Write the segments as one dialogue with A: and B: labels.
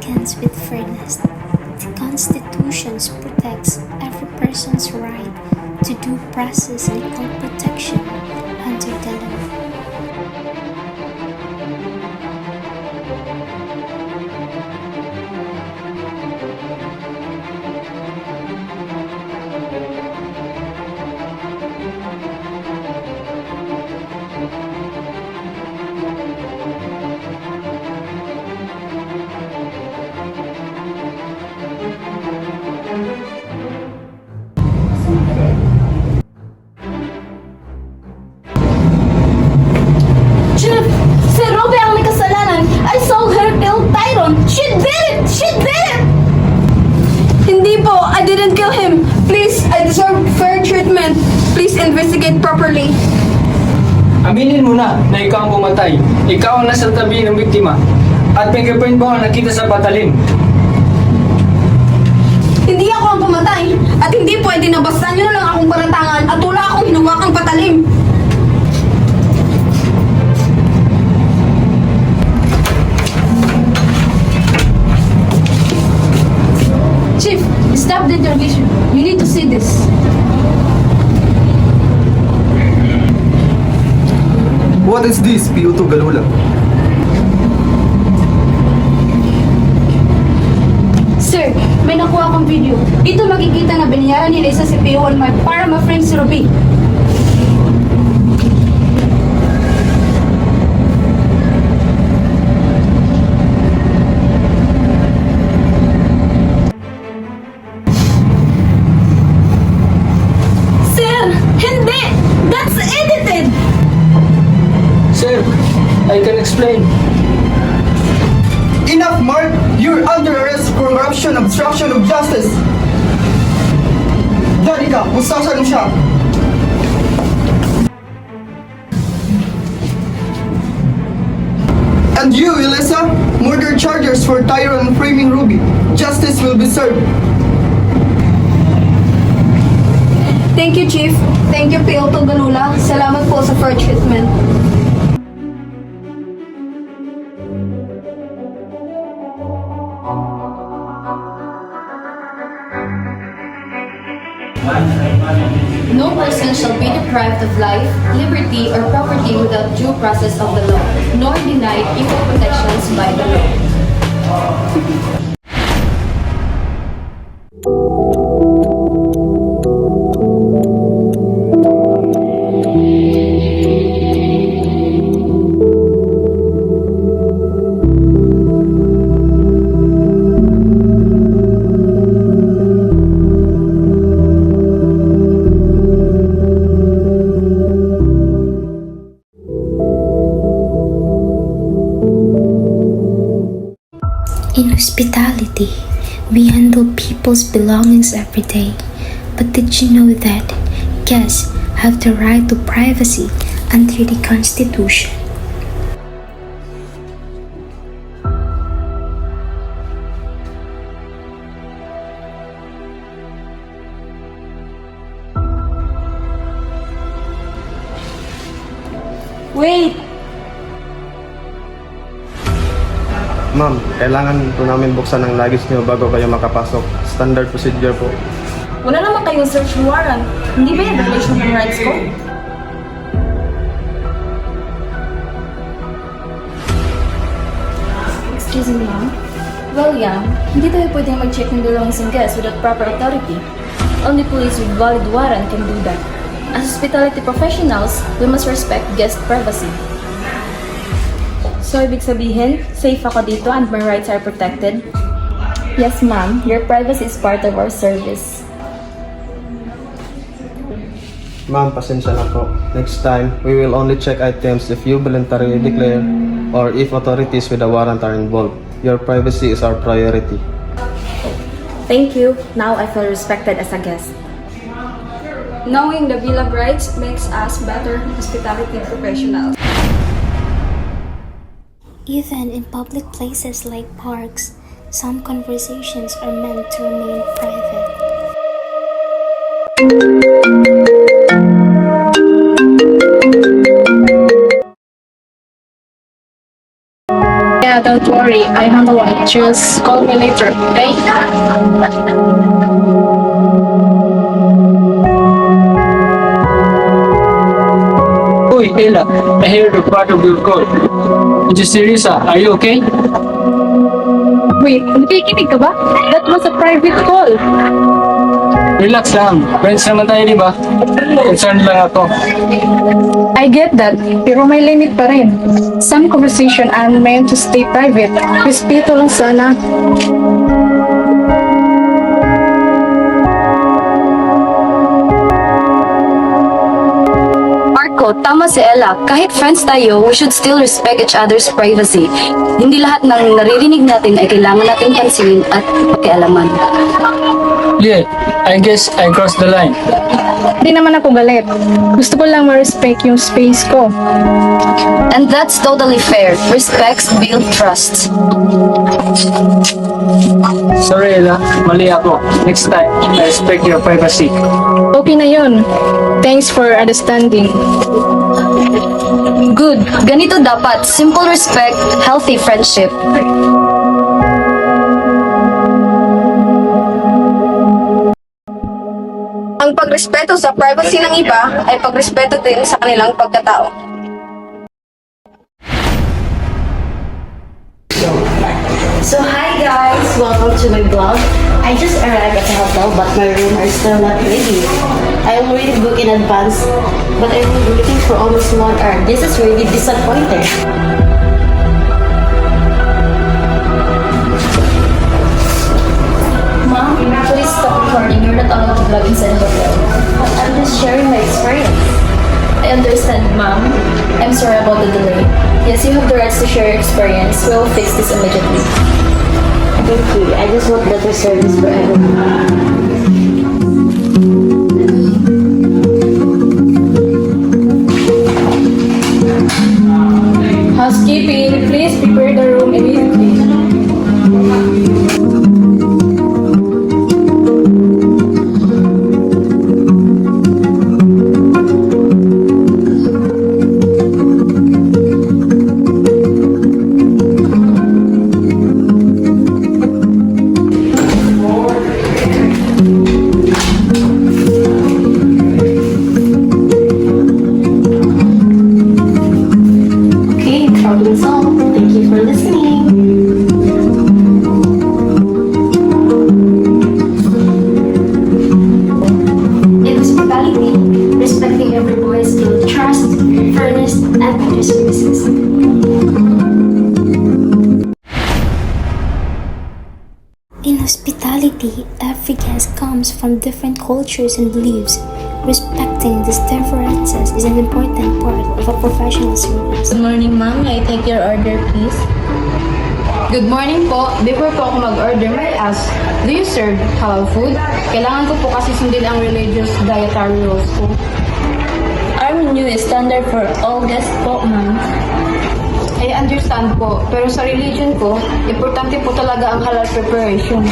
A: begins with fairness. The Constitution protects every person's right to due process and equal protection under the law.
B: Chief, si Ruby ang may kasalanan. I saw her kill Tyron. She did it! She did it! Hindi po, I didn't kill him. Please, I deserve fair treatment. Please investigate properly.
C: Aminin mo na ikaw ang pumatay. Ikaw ang nasa tabi ng biktima. At fingerprint mo ang nakita sa patalim.
B: Hindi ako ang pumatay. At hindi pwede na basta nyo na lang akong paratangan at wala akong hinawakang patalim. Chief, stop the interrogation. You need to see this.
D: What is this, Piuto Galula?
B: Sir, may nakuha akong video. Dito makikita na binayaran ni Lisa si P1 Mark para ma-frame si Ruby. Sir, hindi! That's edited!
C: Sir, I can explain.
D: Enough, Mark! You're under arrest for corruption, obstruction of justice! Dari ka, pustasan mo siya! And you, Elisa, murder charges for Tyron and framing Ruby. Justice will be served.
B: Thank you, Chief. Thank you, Piotr Galula. Salamat po sa fair treatment.
E: No person shall be deprived of life, liberty, or property without due process of the law, nor denied equal protections by the law.
A: In hospitality, we handle people's belongings every day. But did you know that guests have the right to privacy under the Constitution?
B: Wait!
D: Ma'am, kailangan po namin buksan ang luggage niyo bago kayo makapasok. Standard procedure po.
B: Wala naman kayong search warrant. Hindi ba yung violation ng rights ko?
E: Excuse me, ma'am. Well, yeah, hindi tayo pwedeng mag-check ng belongings ng guests without proper authority. Only police with valid warrant can do that. As hospitality professionals, we must respect guest privacy.
B: So, ibig sabihin, safe ako dito and my rights are protected?
E: Yes, ma'am. Your privacy is part of our service.
D: Ma'am, pasensya na po. Next time, we will only check items if you voluntarily declare or if authorities with a warrant are involved. Your privacy is our priority.
B: Thank you. Now I feel respected as a guest. Knowing the Bill of Rights makes us better hospitality professionals.
A: Even in public places like parks, some conversations are meant to remain private.
B: Yeah, don't worry.
F: sorry, I handle it. Just call me later, okay?
C: Uy, Ella, I heard a part of your call. Just Teresa, are you okay?
F: Wait, nakikinig ka ba? That was a private call.
C: Relax lang. Friends naman tayo, di ba? Concerned lang ako.
F: I get that, pero may limit pa rin. Some conversation are meant to stay private. Respeto lang sana.
E: Marco, tama si Ella. Kahit friends tayo, we should still respect each other's privacy. Hindi lahat ng naririnig natin ay kailangan natin pansinin at pakialaman.
C: Yeah, I guess I crossed the line.
F: Di naman ako galit. Gusto ko lang ma-respect yung space ko.
E: And that's totally fair. Respect builds trust.
C: Sorry, Ella. Mali ako. Next time, I respect your privacy.
F: Okay na yun. Thanks for understanding.
E: Good. Ganito dapat. Simple respect, healthy friendship.
B: Ang pagrespeto sa privacy ng iba ay pagrespeto din sa kanilang pagkatao.
G: So hi guys, welcome to my vlog. I just arrived at the hotel but my room are still not ready. I already booked in advance but I've been waiting for almost 1 hour. This is really disappointing.
E: Mom, please stop recording. You're not allowed to vlog inside the hotel.
G: I'm just sharing my experience.
E: I understand, Mom. I'm sorry about the delay. Yes, you have the rights to share your experience. We will fix this immediately.
G: Thank you. I just want better service for everyone.
F: Housekeeping, please prepare the room immediately.
G: Okay, problem solved. Thank you for listening.
A: In hospitality, respecting every voice builds trust, fairness, and better services. In hospitality, every guest comes from different cultures and beliefs. Respecting these differences is an important part of a professional service.
E: Good morning, Ma'am. May I take your order, please?
B: Good morning po. Before po ako mag-order, may I ask, do you serve halal food? Kailangan ko po kasi sundin ang religious dietary rules ko.
E: Our menu is standard for all guests po, Ma'am.
B: I understand po, pero sa religion ko, importante po talaga ang halal preparation.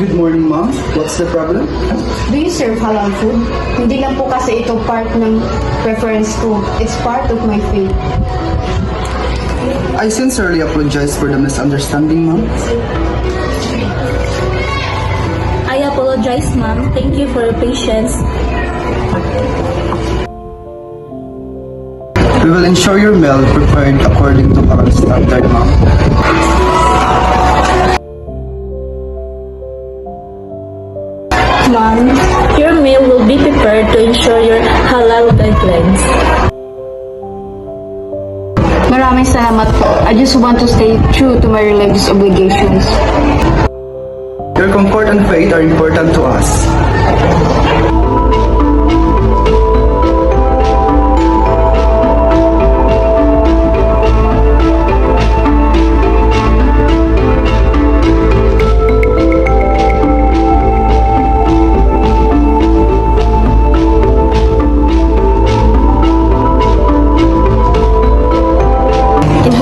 H: Good morning, ma'am. What's the problem?
B: Do you serve halal food? Hindi lang po kasi ito part ng preference ko. It's part of my faith.
H: I sincerely apologize for the misunderstanding, ma'am.
E: I apologize, Ma'am. Thank you for your patience.
H: We will ensure your meal prepared according to our standard, ma'am.
E: Ma'am, your meal will be prepared to ensure your halal guidelines.
B: Maraming salamat po. I just want to stay true to my religious obligations.
H: Your comfort and faith are important to us.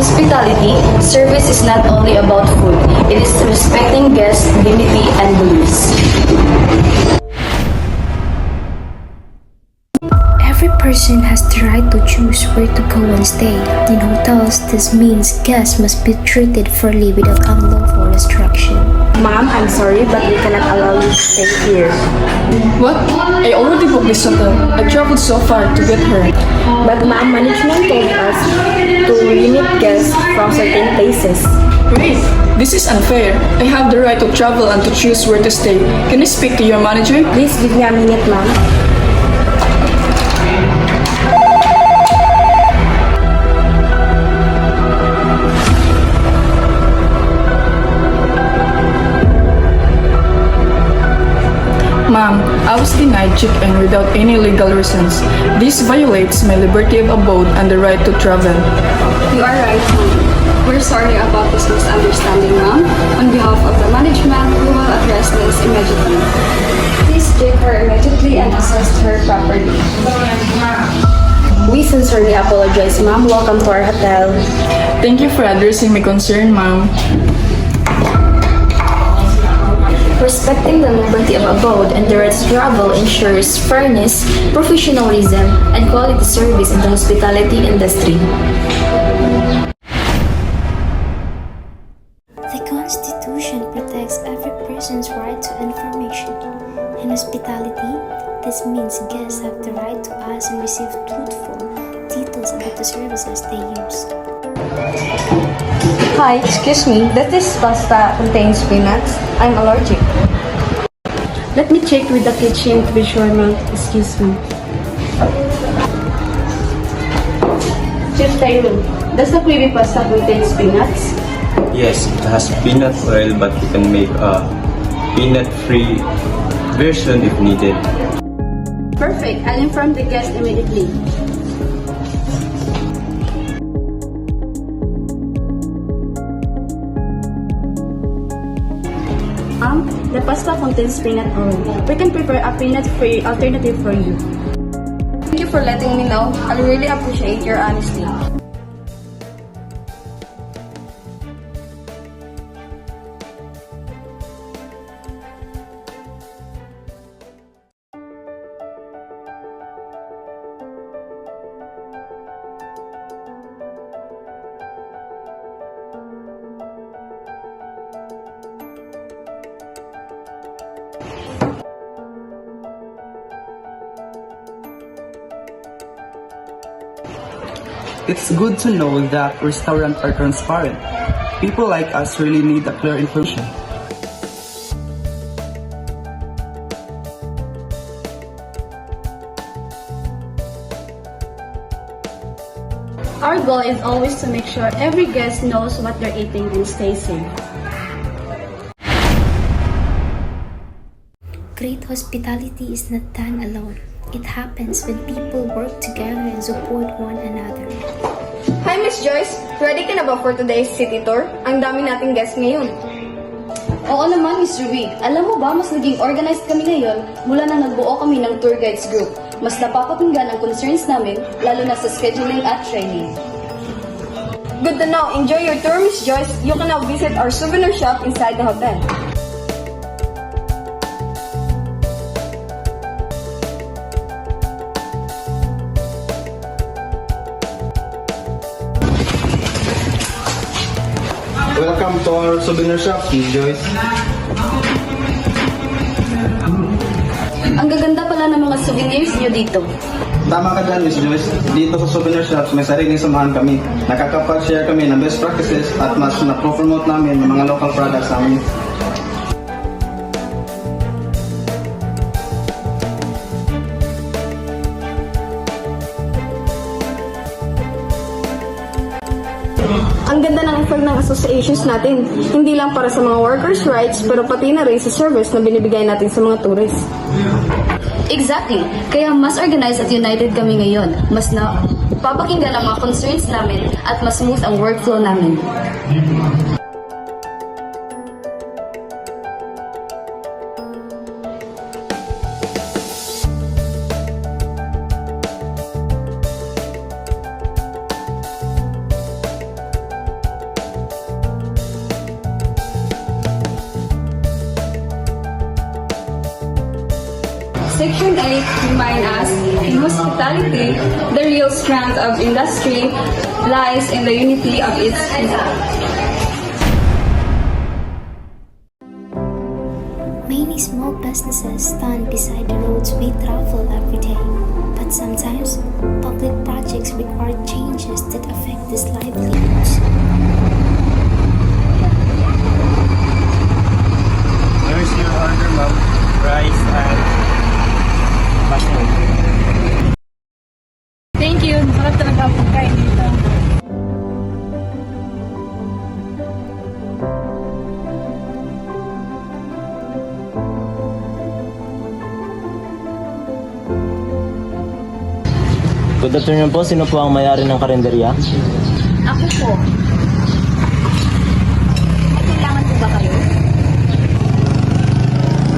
E: hospitality, service is not only about food, it is respecting guests' dignity and beliefs.
A: Every person has the right to choose where to go and stay. In hotels, this means guests must be treated fairly without unlawful restriction.
B: Ma'am, I'm sorry, but we cannot allow you to stay here.
F: What? I already booked this hotel. I traveled so far to get her.
B: But ma'am, management told us to limit guests from certain places.
F: Wait, this is unfair. I have the right to travel and to choose where to stay. Can I speak to your manager?
B: Please give me a minute, ma'am.
F: Ma'am, I was denied check-in without any legal reasons. This violates my liberty of abode and the right to travel.
B: You are right, ma'am. We're sorry about this misunderstanding, ma'am. On behalf of the management, we will address this immediately. Please check her immediately and assess her properly. We sincerely apologize, ma'am. Welcome to our hotel.
F: Thank you for addressing my concern, ma'am.
E: Respecting the liberty of abode and the right to travel ensures fairness, professionalism, and quality service in the hospitality industry.
A: The Constitution protects every person's right to information. In hospitality, this means guests have the right to ask and receive truthful details about the services they use.
B: Hi, excuse me. Does this pasta contain peanuts? I'm allergic. Let me check with the kitchen to be sure, ma'am. Excuse me. Chef Tyrone, does the creamy pasta contain peanuts?
C: Yes, it has peanut oil, but you can make a peanut-free version if needed.
B: Perfect. I'll inform the guest immediately. The pasta contains peanut oil. We can prepare a peanut-free alternative for you. Thank you for letting me know. I really appreciate your honesty.
H: It's good to know that restaurants are transparent. People like us really need a clear information.
B: Our goal is always to make sure every guest knows what they're eating and stay safe.
A: Great hospitality is not done alone. It happens when people work together and support one another.
B: Hi, Miss Joyce. Ready ka na ba for today's city tour? Ang dami nating guests ngayon.
E: Oo naman, Miss Ruby. Alam mo ba, mas naging organized kami ngayon mula nang nagbuo kami ng tour guides group. Mas napapakinggan ang concerns namin, lalo na sa scheduling at training.
B: Good to know. Enjoy your tour, Miss Joyce. You can now visit our souvenir shop inside the hotel.
D: Welcome to our souvenir shop, Miss Joyce.
E: Ang gaganda pala ng mga souvenirs niyo dito.
D: Tama ka dyan, Miss Joyce. Dito sa souvenir shops, may sariling samahan kami. Nakakapag-share kami ng best practices at mas na-promote namin ng mga local products namin.
B: Ang ganda ng effort ng associations natin. Hindi lang para sa mga workers' rights, pero pati na rin sa service na binibigay natin sa mga tourists.
E: Exactly. Kaya mas organized at united kami ngayon. Mas na papakinggan ang mga concerns namin at mas smooth ang workflow namin.
B: Section 8 remind us, in hospitality, the real strength of industry lies in the unity of its people.
A: Many small businesses stand beside the roads we travel every day, but sometimes public projects require changes that affect these livelihoods.
I: Here's your order, ma'am. Rice and mushroom.
B: Thank you. Masarap talaga ang pagkain dito.
I: Good afternoon po. Sino po ang may-ari ng karinderya?
E: Ako po. May kailangan po ba kayo?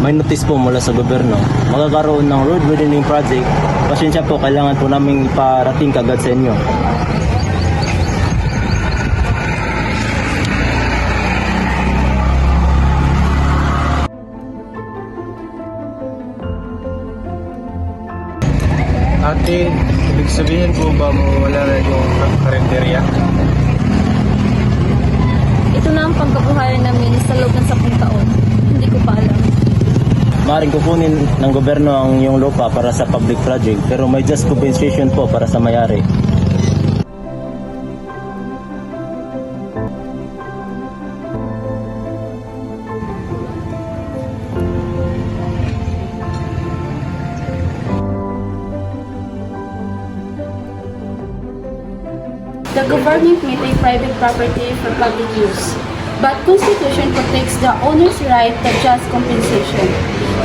I: May notice po mula sa gobyerno. Magkakaroon ng road widening project. Pasensya po, kailangan po namin iparating kagad sa inyo.
C: Ate, ibig sabihin po ba mawala na yung karinderya?
E: Ito na ang pagkabuhayan namin sa loob ng 10 taon. Hindi ko pa alam.
I: Maaaring kukunin ng gobyerno ang iyong lupa para sa public project, pero may just compensation po para sa may-ari.
B: The government made a private property for public use, but Constitution protects the owner's right to just compensation,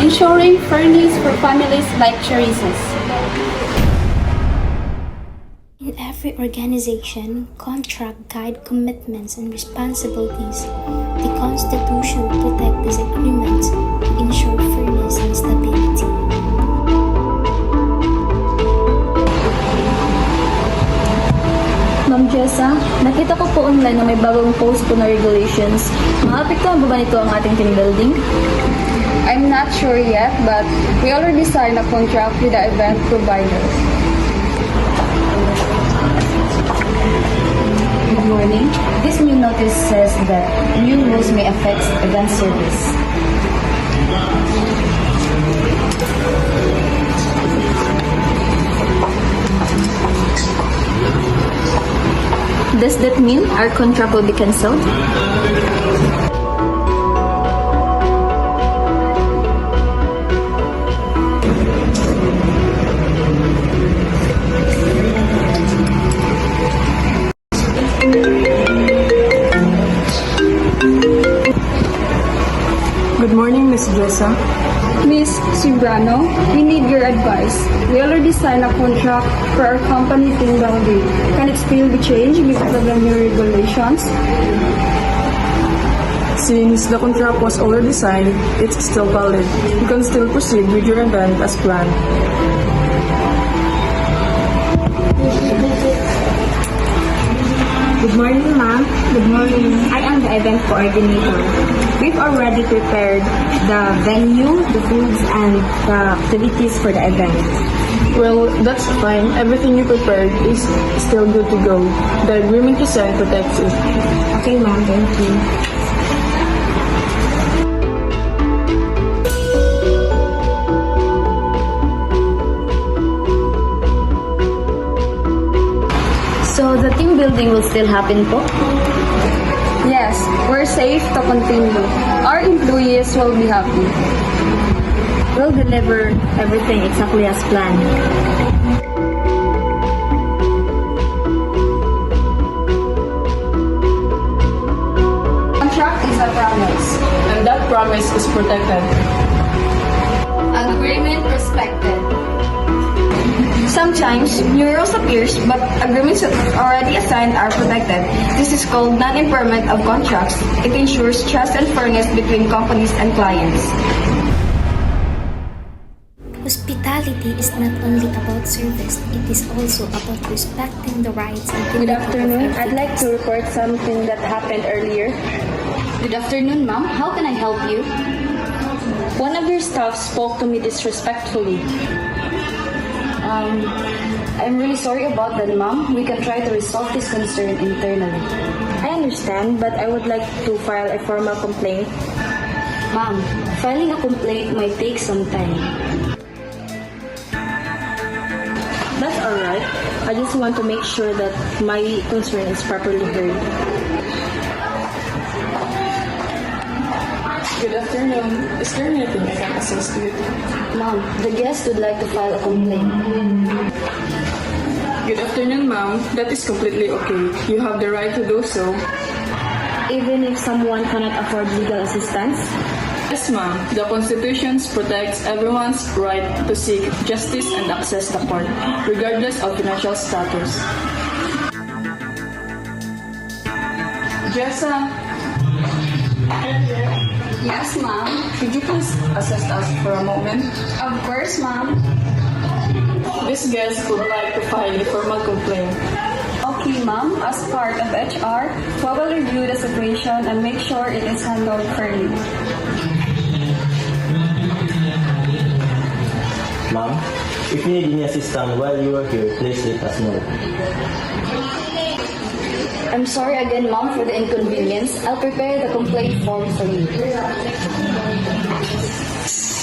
B: ensuring fairness for families like Teresa's.
A: In every organization, contract guide commitments and responsibilities. The Constitution protects these agreements to ensure fairness and stability.
E: Ma'am Jessa, nakita ko po online na may bagong post po na regulations. Maapektuhan po ba nito ang ating team building?
B: I'm not sure yet, but we already signed a contract with the event provider.
E: Good morning. This new notice says that new rules may affect event service. Does that mean our contract will be cancelled?
F: Good morning, Miss Jessa.
B: Miss Cibrano, we need your advice. We already signed a contract for our company team building. Can it still be changed because of the new regulations?
F: Since the contract was already signed, it's still valid. You can still proceed with your event as planned.
J: Good morning, ma'am. Good morning. I am the event coordinator. We've already prepared the venue, the foods, and the activities for the event.
F: Well, that's fine. Everything you prepared is still good to go. The agreement you signed protects it.
J: Okay, ma'am. Thank you.
E: So the team building will still happen po?
B: Yes, we're safe to continue. Our employees will be happy.
J: We'll deliver everything exactly as planned.
B: Contract is a promise.
F: And that promise is protected.
B: Agreement respected. Sometimes, new rules appears, but agreements that already assigned are protected. This is called non-impairment of contracts. It ensures trust and fairness between companies and clients.
A: Hospitality is not only about service, it is also about respecting the rights and
B: Good
A: dignity
B: afternoon.
A: of every
B: I'd like to report something that happened earlier.
E: Good afternoon, ma'am. How can I help you?
J: One of your staff spoke to me disrespectfully.
E: I'm really sorry about that, ma'am. We can try to resolve this concern internally.
J: I understand, but I would like to file a formal complaint.
E: Ma'am, filing a complaint might take some time.
J: That's alright. I just want to make sure that my concern is properly heard.
F: Good afternoon. Is there anything I can assist with?
E: Ma'am, the guest would like to file a complaint.
F: Good afternoon, ma'am. That is completely okay. You have the right to do so.
J: Even if someone cannot afford legal assistance?
F: Yes, ma'am. The Constitution protects everyone's right to seek justice and access the court, regardless of financial status. Jessa,
B: Yes, ma'am.
F: could you please assist us for a moment?
B: Of course, ma'am.
F: This guest would like to file a formal complaint.
B: Okay, ma'am. As part of HR, we will review the situation and make sure it is handled fairly.
I: Ma'am, if you need any assistance while you are here, please let us know.
E: I'm sorry again, ma'am, for the inconvenience. I'll prepare the complaint form for you.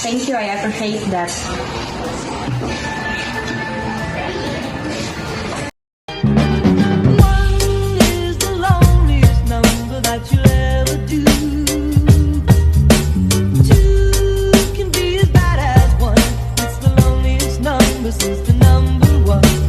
J: Thank you, I appreciate that.
K: Since the number one.